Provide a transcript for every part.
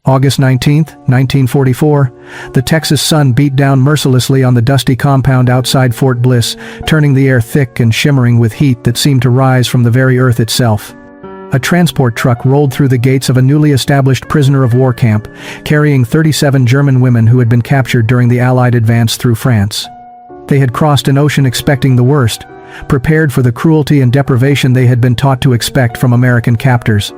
August 19, 1944, the Texas sun beat down mercilessly on the dusty compound outside Fort Bliss, turning the air thick and shimmering with heat that seemed to rise from the very earth itself. A transport truck rolled through the gates of a newly established prisoner of war camp, carrying 37 German women who had been captured during the Allied advance through France. They had crossed an ocean expecting the worst, prepared for the cruelty and deprivation they had been taught to expect from American captors.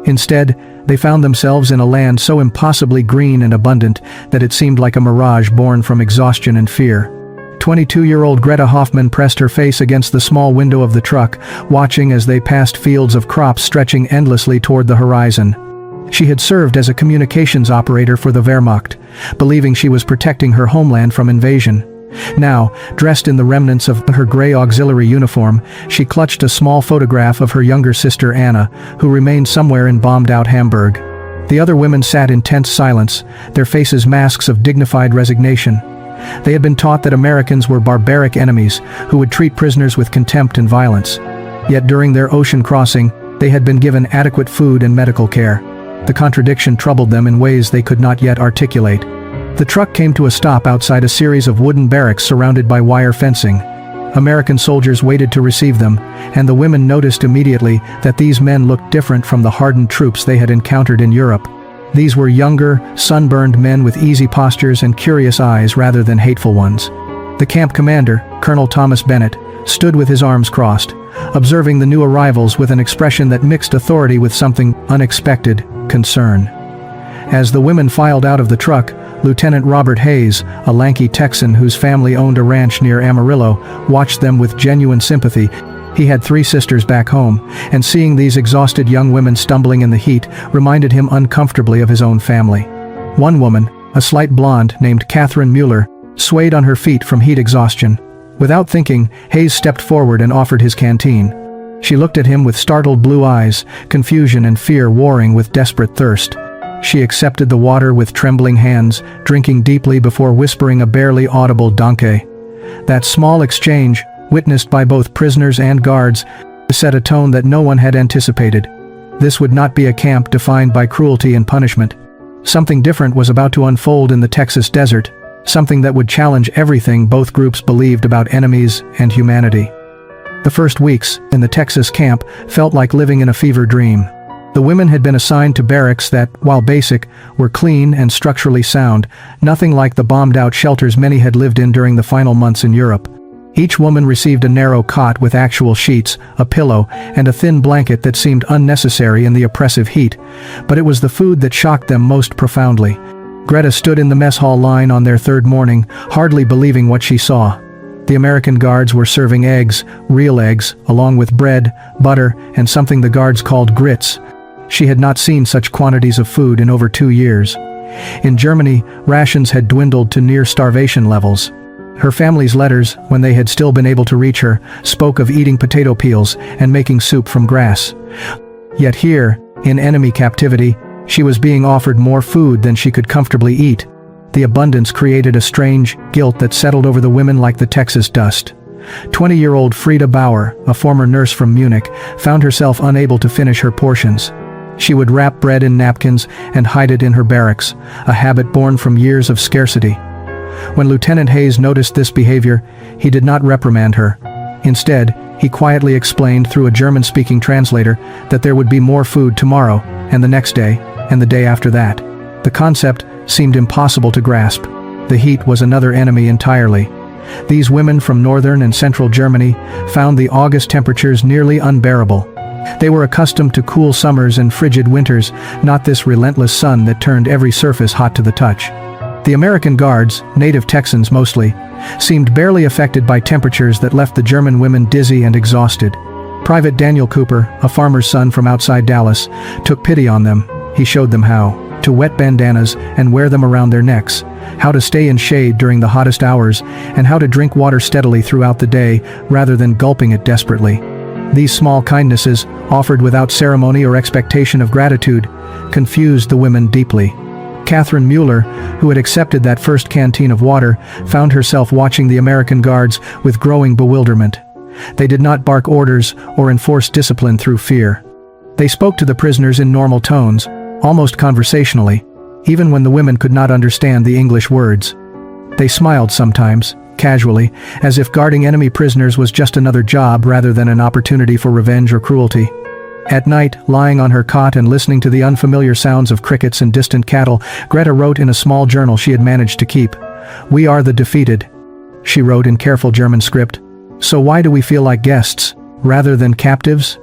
Instead, they found themselves in a land so impossibly green and abundant that it seemed like a mirage born from exhaustion and fear. 22-year-old Greta Hoffman pressed her face against the small window of the truck, watching as they passed fields of crops stretching endlessly toward the horizon. She had served as a communications operator for the Wehrmacht, believing she was protecting her homeland from invasion. Now, dressed in the remnants of her gray auxiliary uniform, she clutched a small photograph of her younger sister Anna, who remained somewhere in bombed-out Hamburg. The other women sat in tense silence, their faces masks of dignified resignation. They had been taught that Americans were barbaric enemies who would treat prisoners with contempt and violence. Yet during their ocean crossing, they had been given adequate food and medical care. The contradiction troubled them in ways they could not yet articulate. The truck came to a stop outside a series of wooden barracks surrounded by wire fencing. American soldiers waited to receive them, and the women noticed immediately that these men looked different from the hardened troops they had encountered in Europe. These were younger, sunburned men with easy postures and curious eyes rather than hateful ones. The camp commander, Colonel Thomas Bennett, stood with his arms crossed, observing the new arrivals with an expression that mixed authority with something unexpected, concern. As the women filed out of the truck, Lieutenant Robert Hayes, a lanky Texan whose family owned a ranch near Amarillo, watched them with genuine sympathy. He had 3 sisters back home, and seeing these exhausted young women stumbling in the heat reminded him uncomfortably of his own family. One woman, a slight blonde named Catherine Mueller, swayed on her feet from heat exhaustion. Without thinking, Hayes stepped forward and offered his canteen. She looked at him with startled blue eyes, confusion and fear warring with desperate thirst. She accepted the water with trembling hands, drinking deeply before whispering a barely audible "Danke." That small exchange, witnessed by both prisoners and guards, set a tone that no one had anticipated. This would not be a camp defined by cruelty and punishment. Something different was about to unfold in the Texas desert, something that would challenge everything both groups believed about enemies and humanity. The first weeks in the Texas camp felt like living in a fever dream. The women had been assigned to barracks that, while basic, were clean and structurally sound, nothing like the bombed-out shelters many had lived in during the final months in Europe. Each woman received a narrow cot with actual sheets, a pillow, and a thin blanket that seemed unnecessary in the oppressive heat, but it was the food that shocked them most profoundly. Greta stood in the mess hall line on their 3rd morning, hardly believing what she saw. The American guards were serving eggs, real eggs, along with bread, butter, and something the guards called grits. She had not seen such quantities of food in over 2 years. In Germany, rations had dwindled to near starvation levels. Her family's letters, when they had still been able to reach her, spoke of eating potato peels and making soup from grass. Yet here, in enemy captivity, she was being offered more food than she could comfortably eat. The abundance created a strange guilt that settled over the women like the Texas dust. 20-year-old Frieda Bauer, a former nurse from Munich, found herself unable to finish her portions. She would wrap bread in napkins and hide it in her barracks, a habit born from years of scarcity. When Lieutenant Hayes noticed this behavior, he did not reprimand her. Instead, he quietly explained through a German-speaking translator that there would be more food tomorrow, and the next day, and the day after that. The concept seemed impossible to grasp. The heat was another enemy entirely. These women from northern and central Germany found the August temperatures nearly unbearable. They were accustomed to cool summers and frigid winters, not this relentless sun that turned every surface hot to the touch. The American guards, native Texans mostly, seemed barely affected by temperatures that left the German women dizzy and exhausted. Private Daniel Cooper, a farmer's son from outside Dallas, took pity on them. He showed them how to wet bandanas and wear them around their necks, how to stay in shade during the hottest hours, and how to drink water steadily throughout the day rather than gulping it desperately. These small kindnesses, offered without ceremony or expectation of gratitude, confused the women deeply. Catherine Mueller, who had accepted that first canteen of water, found herself watching the American guards with growing bewilderment. They did not bark orders or enforce discipline through fear. They spoke to the prisoners in normal tones, almost conversationally. even when the women could not understand the English words. They smiled sometimes, casually, as if guarding enemy prisoners was just another job rather than an opportunity for revenge or cruelty. At night, lying on her cot and listening to the unfamiliar sounds of crickets and distant cattle, Greta wrote in a small journal she had managed to keep. "We are the defeated," she wrote in careful German script. "So why do we feel like guests, rather than captives?"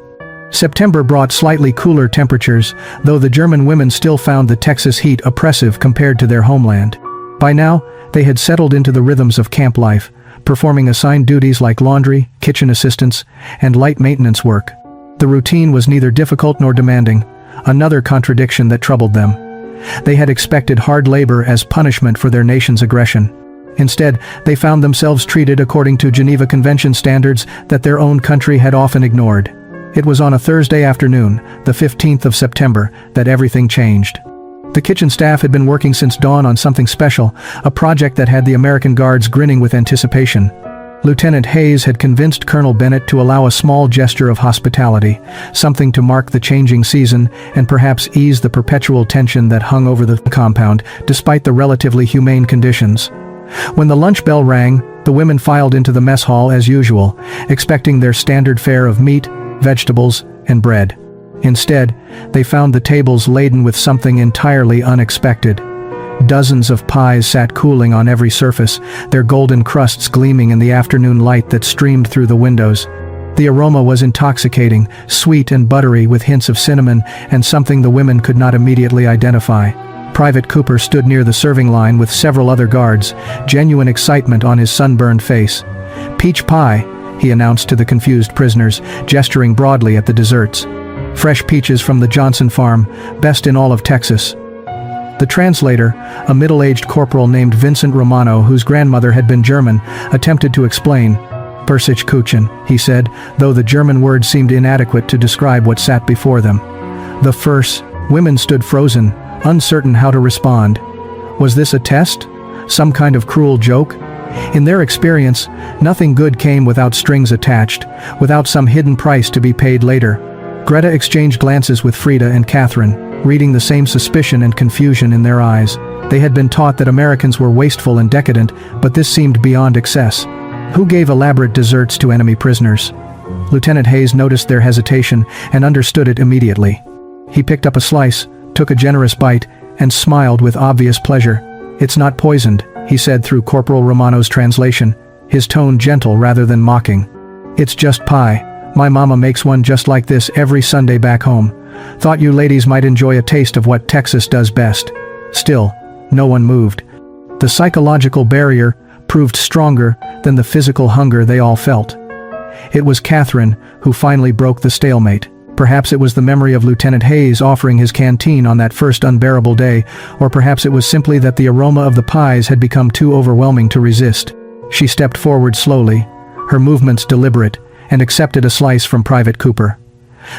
September brought slightly cooler temperatures, though the German women still found the Texas heat oppressive compared to their homeland. By now, they had settled into the rhythms of camp life, performing assigned duties like laundry, kitchen assistance, and light maintenance work. The routine was neither difficult nor demanding, another contradiction that troubled them. They had expected hard labor as punishment for their nation's aggression. Instead, they found themselves treated according to Geneva Convention standards that their own country had often ignored. It was on a Thursday afternoon, the 15th of September, that everything changed. The kitchen staff had been working since dawn on something special, a project that had the American guards grinning with anticipation. Lieutenant Hayes had convinced Colonel Bennett to allow a small gesture of hospitality, something to mark the changing season and perhaps ease the perpetual tension that hung over the compound, despite the relatively humane conditions. When the lunch bell rang, the women filed into the mess hall as usual, expecting their standard fare of meat, vegetables, and bread. Instead, they found the tables laden with something entirely unexpected. Dozens of pies sat cooling on every surface, their golden crusts gleaming in the afternoon light that streamed through the windows. The aroma was intoxicating, sweet and buttery with hints of cinnamon and something the women could not immediately identify. Private Cooper stood near the serving line with several other guards, genuine excitement on his sunburned face. "Peach pie," he announced to the confused prisoners, gesturing broadly at the desserts. "Fresh peaches from the Johnson farm, best in all of Texas." The translator, a middle-aged corporal named Vincent Romano whose grandmother had been German, attempted to explain. "Persich-Kuchen," he said, though the German word seemed inadequate to describe what sat before them. The first women stood frozen, uncertain how to respond. Was this a test? Some kind of cruel joke? In their experience, nothing good came without strings attached, without some hidden price to be paid later. Greta exchanged glances with Frida and Catherine, reading the same suspicion and confusion in their eyes. They had been taught that Americans were wasteful and decadent, but this seemed beyond excess. Who gave elaborate desserts to enemy prisoners? Lieutenant Hayes noticed their hesitation and understood it immediately. He picked up a slice, took a generous bite, and smiled with obvious pleasure. "It's not poisoned," he said through Corporal Romano's translation, his tone gentle rather than mocking. "It's just pie. My mama makes one just like this every Sunday back home. Thought you ladies might enjoy a taste of what Texas does best." Still, no one moved. The psychological barrier proved stronger than the physical hunger they all felt. It was Catherine who finally broke the stalemate. Perhaps it was the memory of Lieutenant Hayes offering his canteen on that first unbearable day, or perhaps it was simply that the aroma of the pies had become too overwhelming to resist. She stepped forward slowly, her movements deliberate, and accepted a slice from Private Cooper.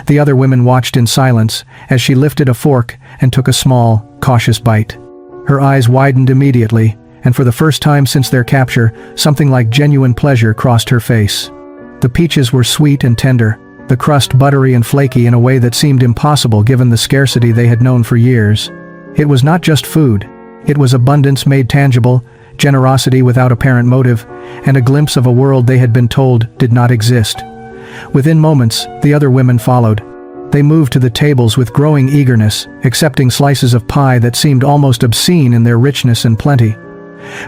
The other women watched in silence as she lifted a fork and took a small, cautious bite. Her eyes widened immediately, and for the first time since their capture, something like genuine pleasure crossed her face. The peaches were sweet and tender, the crust buttery and flaky in a way that seemed impossible given the scarcity they had known for years. It was not just food. It was abundance made tangible, generosity without apparent motive, and a glimpse of a world they had been told did not exist. Within moments, the other women followed. They moved to the tables with growing eagerness, accepting slices of pie that seemed almost obscene in their richness and plenty.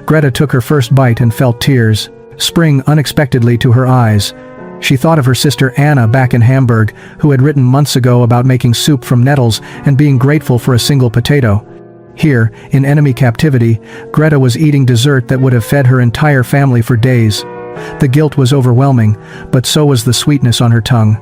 Greta took her first bite and felt tears spring unexpectedly to her eyes. She thought of her sister Anna back in Hamburg, who had written months ago about making soup from nettles and being grateful for a single potato. Here, in enemy captivity, Greta was eating dessert that would have fed her entire family for days. The guilt was overwhelming, but so was the sweetness on her tongue.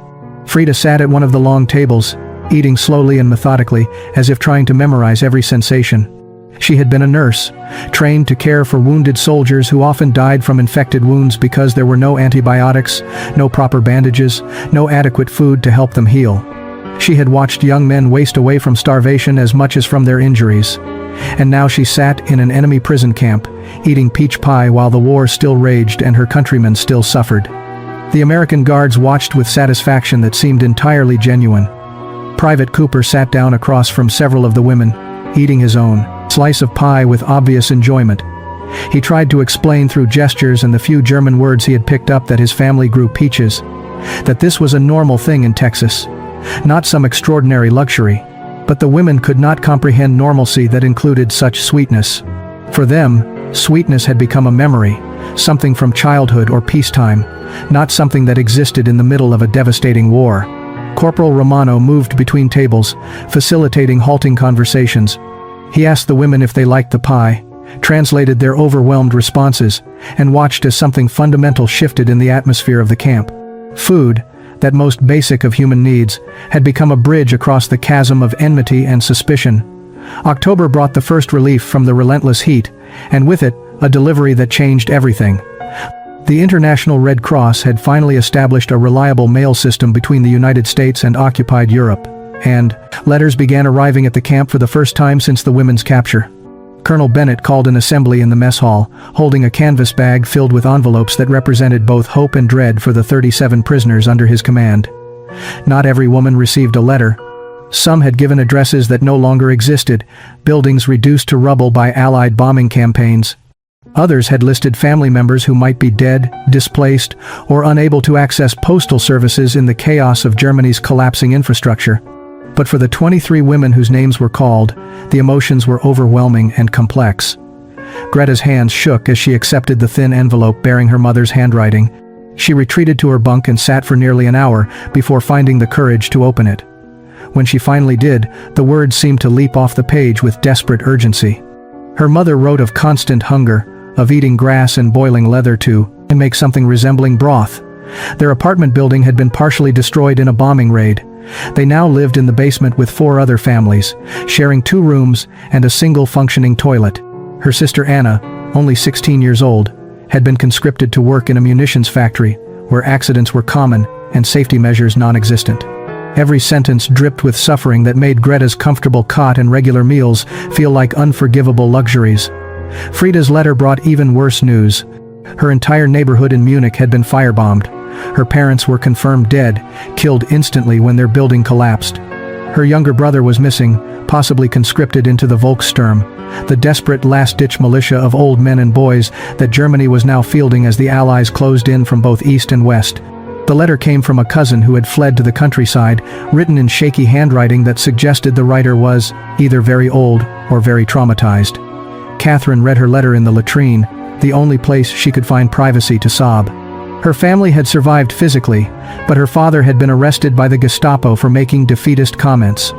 Frida sat at one of the long tables, eating slowly and methodically, as if trying to memorize every sensation. She had been a nurse, trained to care for wounded soldiers who often died from infected wounds because there were no antibiotics, no proper bandages, no adequate food to help them heal. She had watched young men waste away from starvation as much as from their injuries. And now she sat in an enemy prison camp, eating peach pie while the war still raged and her countrymen still suffered. The American guards watched with satisfaction that seemed entirely genuine. Private Cooper sat down across from several of the women, eating his own slice of pie with obvious enjoyment. He tried to explain through gestures and the few German words he had picked up that his family grew peaches, that this was a normal thing in Texas, not some extraordinary luxury. But the women could not comprehend normalcy that included such sweetness. For them, sweetness had become a memory, something from childhood or peacetime, not something that existed in the middle of a devastating war. Corporal Romano moved between tables, facilitating halting conversations. He asked the women if they liked the pie, translated their overwhelmed responses, and watched as something fundamental shifted in the atmosphere of the camp. Food, that most basic of human needs, had become a bridge across the chasm of enmity and suspicion. October brought the first relief from the relentless heat, and with it, a delivery that changed everything. The International Red Cross had finally established a reliable mail system between the United States and occupied Europe, and letters began arriving at the camp for the first time since the women's capture. Colonel Bennett called an assembly in the mess hall, holding a canvas bag filled with envelopes that represented both hope and dread for the 37 prisoners under his command. Not every woman received a letter. Some had given addresses that no longer existed, buildings reduced to rubble by Allied bombing campaigns. Others had listed family members who might be dead, displaced, or unable to access postal services in the chaos of Germany's collapsing infrastructure. But for the 23 women whose names were called, the emotions were overwhelming and complex. Greta's hands shook as she accepted the thin envelope bearing her mother's handwriting. She retreated to her bunk and sat for nearly an hour before finding the courage to open it. When she finally did, the words seemed to leap off the page with desperate urgency. Her mother wrote of constant hunger, of eating grass and boiling leather to make something resembling broth. Their apartment building had been partially destroyed in a bombing raid. They now lived in the basement with 4 other families, sharing 2 rooms and a single functioning toilet. Her sister Anna, only 16 years old, had been conscripted to work in a munitions factory, where accidents were common and safety measures non-existent. Every sentence dripped with suffering that made Greta's comfortable cot and regular meals feel like unforgivable luxuries. Frida's letter brought even worse news. Her entire neighborhood in Munich had been firebombed. Her parents were confirmed dead, killed instantly when their building collapsed. Her younger brother was missing, possibly conscripted into the Volkssturm, the desperate last-ditch militia of old men and boys that Germany was now fielding as the Allies closed in from both east and west. The letter came from a cousin who had fled to the countryside, written in shaky handwriting that suggested the writer was either very old or very traumatized. Catherine read her letter in the latrine, the only place she could find privacy to sob. Her family had survived physically, but her father had been arrested by the Gestapo for making defeatist comments.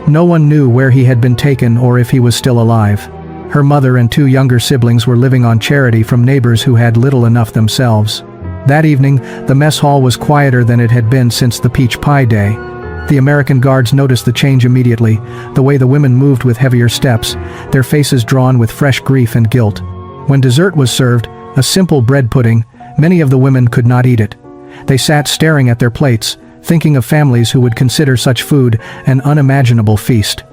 No one knew where he had been taken or if he was still alive. Her mother and 2 younger siblings were living on charity from neighbors who had little enough themselves. That evening, the mess hall was quieter than it had been since the peach pie day. The American guards noticed the change immediately, the way the women moved with heavier steps, their faces drawn with fresh grief and guilt. When dessert was served, a simple bread pudding, many of the women could not eat it. They sat staring at their plates, thinking of families who would consider such food an unimaginable feast.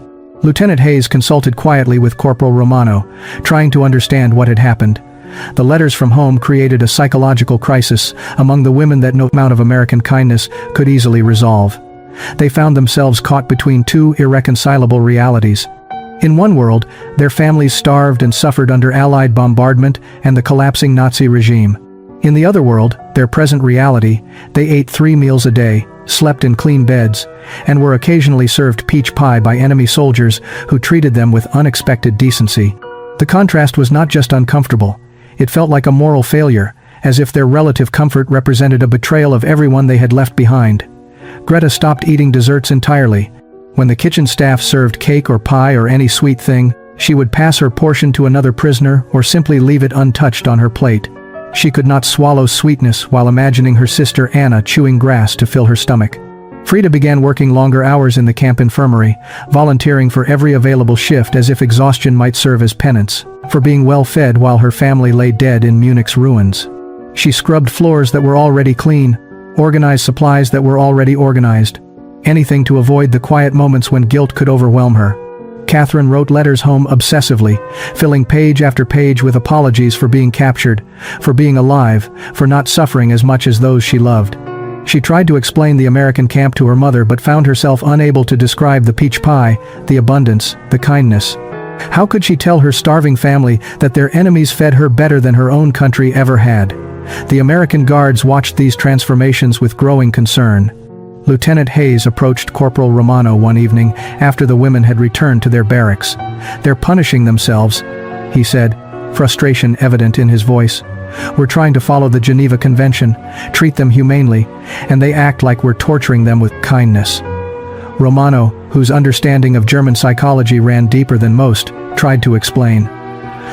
Lieutenant Hayes consulted quietly with Corporal Romano, trying to understand what had happened. The letters from home created a psychological crisis among the women that no amount of American kindness could easily resolve. They found themselves caught between 2 irreconcilable realities. In one world, their families starved and suffered under Allied bombardment and the collapsing Nazi regime. In the other world, their present reality, they ate 3 meals a day, slept in clean beds, and were occasionally served peach pie by enemy soldiers who treated them with unexpected decency. The contrast was not just uncomfortable, it felt like a moral failure, as if their relative comfort represented a betrayal of everyone they had left behind. Greta stopped eating desserts entirely. When the kitchen staff served cake or pie or any sweet thing, she would pass her portion to another prisoner or simply leave it untouched on her plate. She could not swallow sweetness while imagining her sister Anna chewing grass to fill her stomach. Frida began working longer hours in the camp infirmary, volunteering for every available shift as if exhaustion might serve as penance for being well fed while her family lay dead in Munich's ruins. She scrubbed floors that were already clean, organized supplies that were already organized, anything to avoid the quiet moments when guilt could overwhelm her. Catherine wrote letters home obsessively, filling page after page with apologies for being captured, for being alive, for not suffering as much as those she loved. She tried to explain the American camp to her mother but found herself unable to describe the peach pie, the abundance, the kindness. How could she tell her starving family that their enemies fed her better than her own country ever had? The American guards watched these transformations with growing concern. Lieutenant Hayes approached Corporal Romano one evening after the women had returned to their barracks. "They're punishing themselves," he said, frustration evident in his voice. "We're trying to follow the Geneva Convention, treat them humanely, and they act like we're torturing them with kindness." Romano, whose understanding of German psychology ran deeper than most, tried to explain.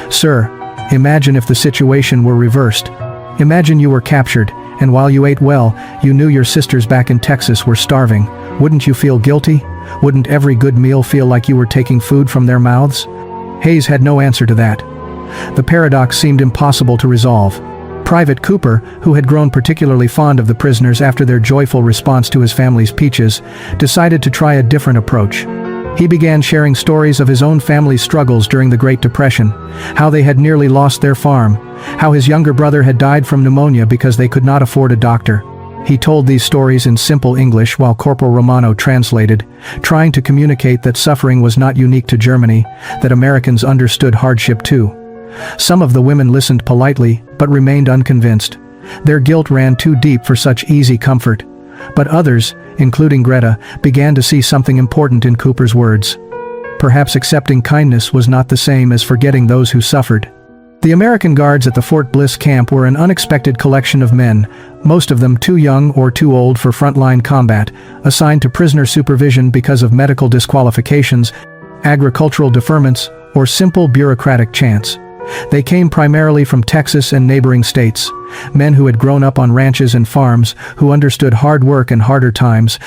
"Sir, imagine if the situation were reversed. Imagine you were captured, and while you ate well, you knew your sisters back in Texas were starving. Wouldn't you feel guilty? Wouldn't every good meal feel like you were taking food from their mouths?" Hayes had no answer to that. The paradox seemed impossible to resolve. Private Cooper, who had grown particularly fond of the prisoners after their joyful response to his family's peaches, decided to try a different approach. He began sharing stories of his own family's struggles during the Great Depression, how they had nearly lost their farm, how his younger brother had died from pneumonia because they could not afford a doctor. He told these stories in simple English while Corporal Romano translated, trying to communicate that suffering was not unique to Germany, that Americans understood hardship too. Some of the women listened politely, but remained unconvinced. Their guilt ran too deep for such easy comfort. But others, including Greta, began to see something important in Cooper's words. Perhaps accepting kindness was not the same as forgetting those who suffered. The American guards at the Fort Bliss camp were an unexpected collection of men, most of them too young or too old for frontline combat, assigned to prisoner supervision because of medical disqualifications, agricultural deferments, or simple bureaucratic chance. They came primarily from Texas and neighboring states, men who had grown up on ranches and farms, who understood hard work and harder times,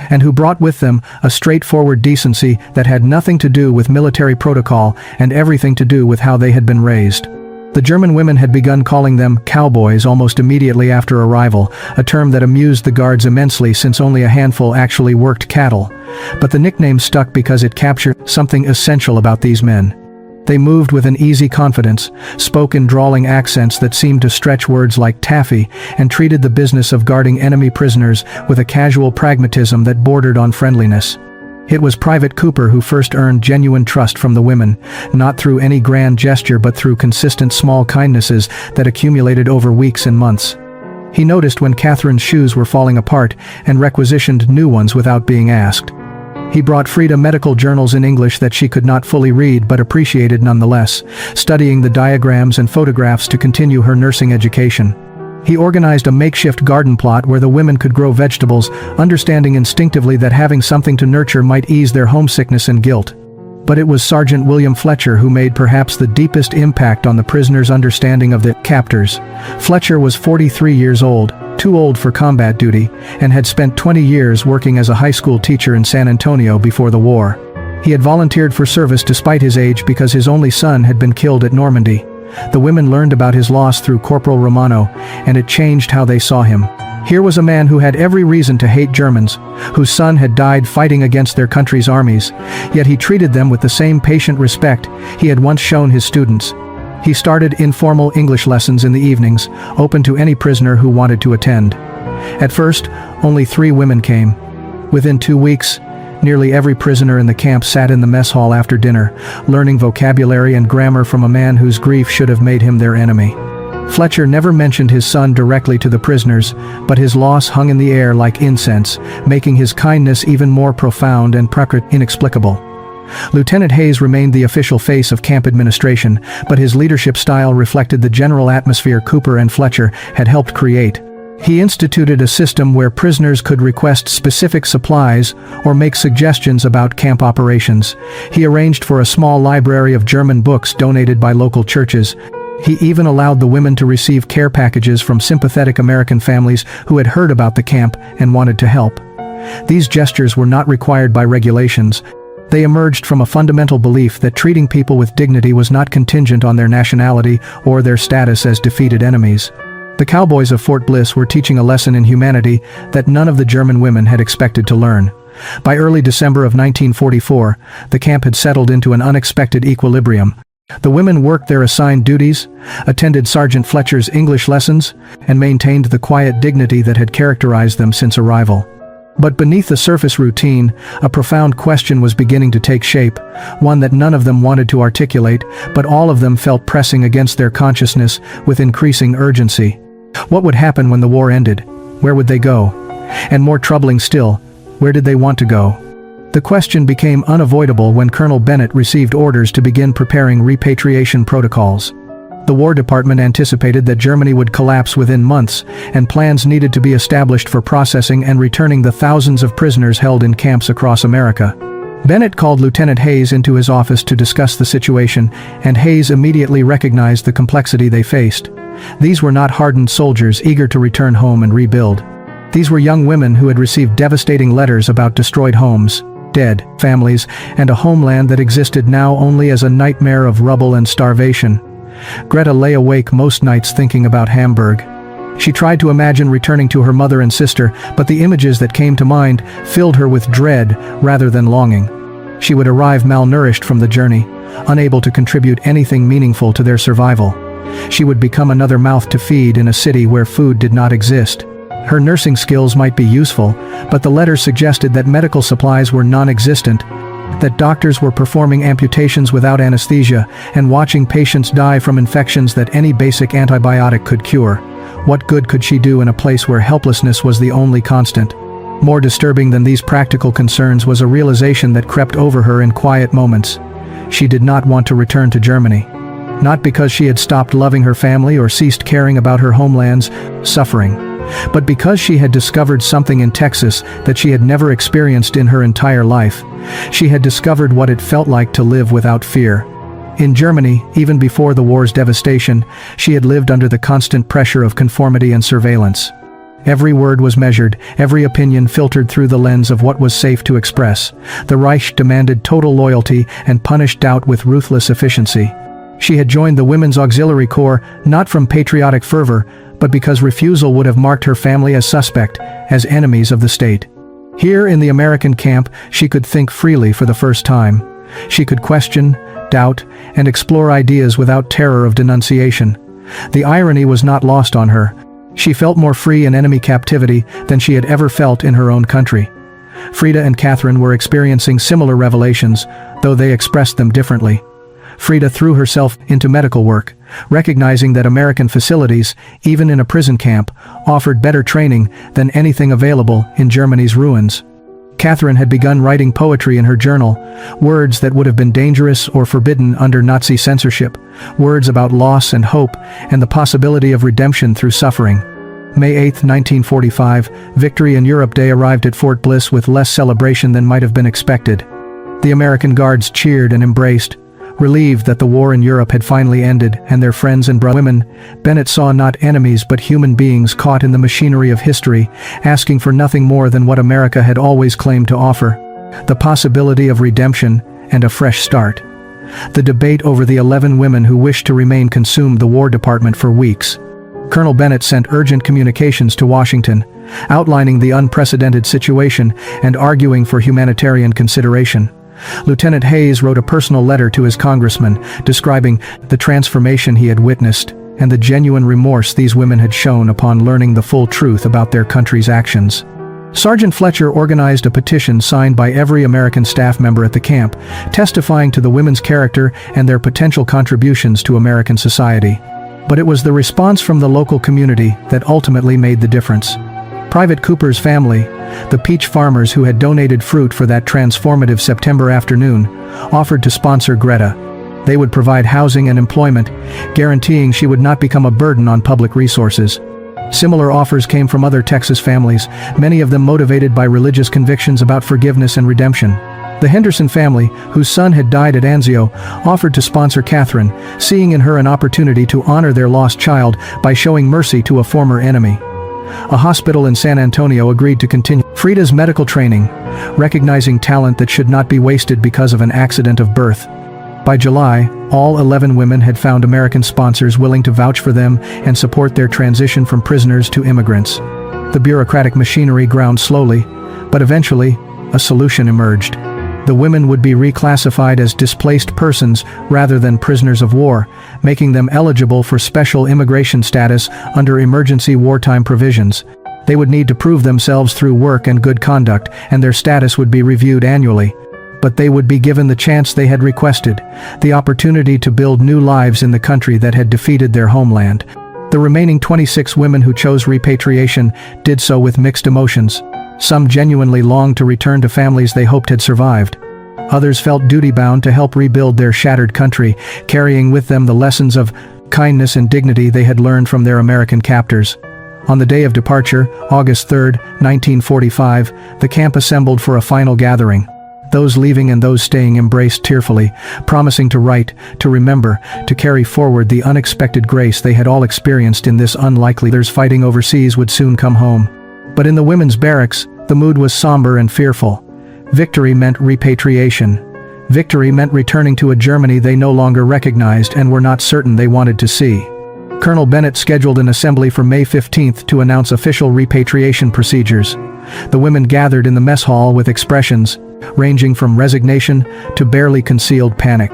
and who brought with them a straightforward decency that had nothing to do with military protocol and everything to do with how they had been raised. The German women had begun calling them Cowboys almost immediately after arrival, a term that amused the guards immensely since only a handful actually worked cattle. But the nickname stuck because it captured something essential about these men. They moved with an easy confidence, spoke in drawling accents that seemed to stretch words like taffy, and treated the business of guarding enemy prisoners with a casual pragmatism that bordered on friendliness. It was Private Cooper who first earned genuine trust from the women, not through any grand gesture but through consistent small kindnesses that accumulated over weeks and months. He noticed when Catherine's shoes were falling apart and requisitioned new ones without being asked. He brought Frida medical journals in English that she could not fully read but appreciated nonetheless, studying the diagrams and photographs to continue her nursing education. He organized a makeshift garden plot where the women could grow vegetables, understanding instinctively that having something to nurture might ease their homesickness and guilt. But it was Sergeant William Fletcher who made perhaps the deepest impact on the prisoners' understanding of the captors. Fletcher was 43 years old, too old for combat duty, and had spent 20 years working as a high school teacher in San Antonio before the war. He had volunteered for service despite his age because his only son had been killed at Normandy. The women learned about his loss through Corporal Romano, and it changed how they saw him. Here was a man who had every reason to hate Germans, whose son had died fighting against their country's armies, yet he treated them with the same patient respect he had once shown his students. He started informal English lessons in the evenings, open to any prisoner who wanted to attend. At first, only 3 women came. Within 2 weeks, nearly every prisoner in the camp sat in the mess hall after dinner, learning vocabulary and grammar from a man whose grief should have made him their enemy. Fletcher never mentioned his son directly to the prisoners, but his loss hung in the air like incense, making his kindness even more profound and inexplicable. Lieutenant Hayes remained the official face of camp administration, but his leadership style reflected the general atmosphere Cooper and Fletcher had helped create. He instituted a system where prisoners could request specific supplies or make suggestions about camp operations. He arranged for a small library of German books donated by local churches. He even allowed the women to receive care packages from sympathetic American families who had heard about the camp and wanted to help. These gestures were not required by regulations. They emerged from a fundamental belief that treating people with dignity was not contingent on their nationality or their status as defeated enemies. The Cowboys of Fort Bliss were teaching a lesson in humanity that none of the German women had expected to learn. By early December of 1944, the camp had settled into an unexpected equilibrium. The women worked their assigned duties, attended Sergeant Fletcher's English lessons, and maintained the quiet dignity that had characterized them since arrival. But beneath the surface routine, a profound question was beginning to take shape, one that none of them wanted to articulate, but all of them felt pressing against their consciousness with increasing urgency. What would happen when the war ended? Where would they go? And more troubling still, where did they want to go? The question became unavoidable when Colonel Bennett received orders to begin preparing repatriation protocols. The War Department anticipated that Germany would collapse within months, and plans needed to be established for processing and returning the thousands of prisoners held in camps across America. Bennett called Lieutenant Hayes into his office to discuss the situation, and Hayes immediately recognized the complexity they faced. These were not hardened soldiers eager to return home and rebuild. These were young women who had received devastating letters about destroyed homes, dead families, and a homeland that existed now only as a nightmare of rubble and starvation. Greta lay awake most nights thinking about Hamburg. She tried to imagine returning to her mother and sister, but the images that came to mind filled her with dread rather than longing. She would arrive malnourished from the journey, unable to contribute anything meaningful to their survival. She would become another mouth to feed in a city where food did not exist. Her nursing skills might be useful, but the letters suggested that medical supplies were non-existent, that doctors were performing amputations without anesthesia and watching patients die from infections that any basic antibiotic could cure. What good could she do in a place where helplessness was the only constant? More disturbing than these practical concerns was a realization that crept over her in quiet moments. She did not want to return to Germany. Not because she had stopped loving her family or ceased caring about her homeland's suffering, but because she had discovered something in Texas that she had never experienced in her entire life. She had discovered what it felt like to live without fear. In Germany, even before the war's devastation, she had lived under the constant pressure of conformity and surveillance. Every word was measured, every opinion filtered through the lens of what was safe to express. The Reich demanded total loyalty and punished doubt with ruthless efficiency. She had joined the Women's Auxiliary Corps not from patriotic fervor, but because refusal would have marked her family as suspect, as enemies of the state. Here in the American camp, she could think freely for the first time. She could question, doubt, and explore ideas without terror of denunciation. The irony was not lost on her. She felt more free in enemy captivity than she had ever felt in her own country. Frida and Catherine were experiencing similar revelations, though they expressed them differently. Frida threw herself into medical work, recognizing that American facilities, even in a prison camp, offered better training than anything available in Germany's ruins. Catherine had begun writing poetry in her journal, words that would have been dangerous or forbidden under Nazi censorship, words about loss and hope and the possibility of redemption through suffering. May 8, 1945, Victory in Europe Day arrived at Fort Bliss with less celebration than might have been expected. The American Guards cheered and embraced. Relieved that the war in Europe had finally ended and their friends and women, Bennett saw not enemies but human beings caught in the machinery of history, asking for nothing more than what America had always claimed to offer: the possibility of redemption and a fresh start. The debate over the 11 women who wished to remain consumed the War Department for weeks. Colonel Bennett sent urgent communications to Washington, outlining the unprecedented situation and arguing for humanitarian consideration. Lieutenant Hayes wrote a personal letter to his congressman, describing the transformation he had witnessed and the genuine remorse these women had shown upon learning the full truth about their country's actions. Sergeant Fletcher organized a petition signed by every American staff member at the camp, testifying to the women's character and their potential contributions to American society. But it was the response from the local community that ultimately made the difference. Private Cooper's family, the peach farmers who had donated fruit for that transformative September afternoon, offered to sponsor Greta. They would provide housing and employment, guaranteeing she would not become a burden on public resources. Similar offers came from other Texas families, many of them motivated by religious convictions about forgiveness and redemption. The Henderson family, whose son had died at Anzio, offered to sponsor Catherine, seeing in her an opportunity to honor their lost child by showing mercy to a former enemy. A hospital in San Antonio agreed to continue Frida's medical training, recognizing talent that should not be wasted because of an accident of birth. By July, all 11 women had found American sponsors willing to vouch for them and support their transition from prisoners to immigrants. The bureaucratic machinery ground slowly, but eventually, a solution emerged. The women would be reclassified as displaced persons rather than prisoners of war, making them eligible for special immigration status under emergency wartime provisions. They would need to prove themselves through work and good conduct, and their status would be reviewed annually. But they would be given the chance they had requested, the opportunity to build new lives in the country that had defeated their homeland. The remaining 26 women who chose repatriation did so with mixed emotions. Some genuinely longed to return to families they hoped had survived. Others felt duty-bound to help rebuild their shattered country, carrying with them the lessons of kindness and dignity they had learned from their American captors. On the day of departure, August 3, 1945, the camp assembled for a final gathering. Those leaving and those staying embraced tearfully, promising to write, to remember, to carry forward the unexpected grace they had all experienced in this unlikely. Others fighting overseas would soon come home. But in the women's barracks, the mood was somber and fearful. Victory meant repatriation. Victory meant returning to a Germany they no longer recognized and were not certain they wanted to see. Colonel Bennett scheduled an assembly for May 15 to announce official repatriation procedures. The women gathered in the mess hall with expressions ranging from resignation to barely concealed panic.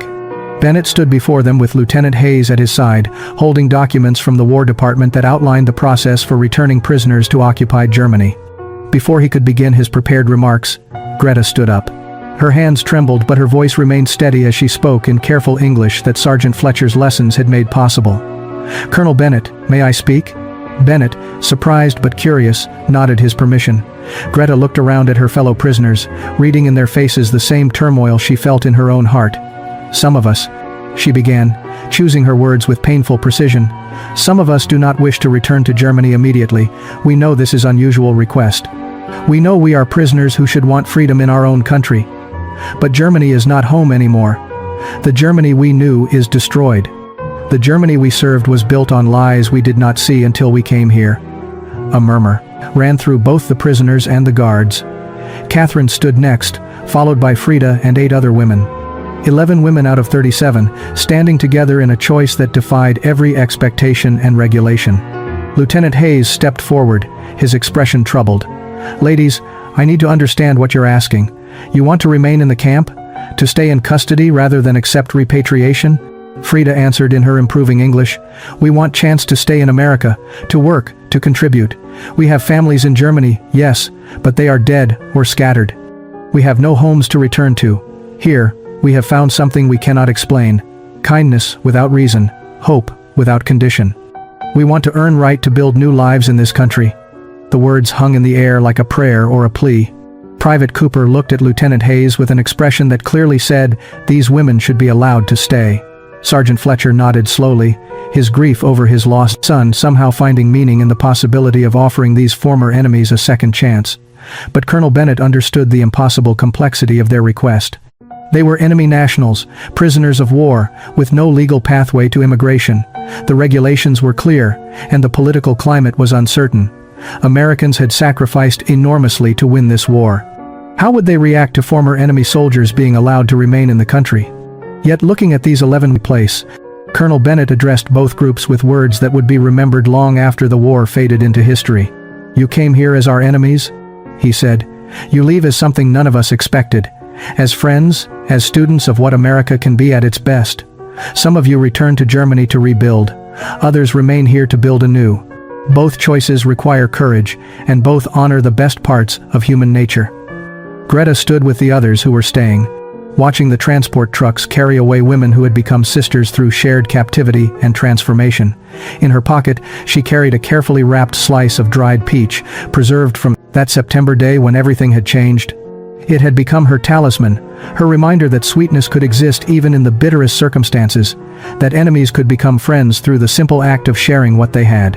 Bennett stood before them with Lieutenant Hayes at his side, holding documents from the War Department that outlined the process for returning prisoners to occupied Germany. Before he could begin his prepared remarks, Greta stood up. Her hands trembled, but her voice remained steady as she spoke in careful English that Sergeant Fletcher's lessons had made possible. "Colonel Bennett, may I speak?" Bennett, surprised but curious, nodded his permission. Greta looked around at her fellow prisoners, reading in their faces the same turmoil she felt in her own heart. "Some of us," she began, choosing her words with painful precision. "Some of us do not wish to return to Germany immediately. We know this is an unusual request. We know we are prisoners who should want freedom in our own country. But Germany is not home anymore. The Germany we knew is destroyed. The Germany we served was built on lies we did not see until we came here." A murmur ran through both the prisoners and the guards. Catherine stood next, followed by Frida and 8 other women. 11 women out of 37, standing together in a choice that defied every expectation and regulation. Lieutenant Hayes stepped forward, his expression troubled. "Ladies, I need to understand what you're asking. You want to remain in the camp? To stay in custody rather than accept repatriation?" Frida answered in her improving English. "We want chance to stay in America, to work, to contribute. We have families in Germany, yes, but they are dead or scattered. We have no homes to return to. Here, we have found something we cannot explain. Kindness without reason, hope without condition. We want to earn right to build new lives in this country." The words hung in the air like a prayer or a plea. Private Cooper looked at Lieutenant Hayes with an expression that clearly said, these women should be allowed to stay. Sergeant Fletcher nodded slowly, his grief over his lost son somehow finding meaning in the possibility of offering these former enemies a second chance. But Colonel Bennett understood the impossible complexity of their request. They were enemy nationals, prisoners of war, with no legal pathway to immigration. The regulations were clear, and the political climate was uncertain. Americans had sacrificed enormously to win this war. How would they react to former enemy soldiers being allowed to remain in the country? Yet looking at these 11 place, Colonel Bennett addressed both groups with words that would be remembered long after the war faded into history. "You came here as our enemies?" he said. "You leave as something none of us expected. As friends, as students of what America can be at its best. Some of you return to Germany to rebuild. Others remain here to build anew. Both choices require courage, and both honor the best parts of human nature." Greta stood with the others who were staying, watching the transport trucks carry away women who had become sisters through shared captivity and transformation. In her pocket, she carried a carefully wrapped slice of dried peach, preserved from that September day when everything had changed. It had become her talisman, her reminder that sweetness could exist even in the bitterest circumstances, that enemies could become friends through the simple act of sharing what they had.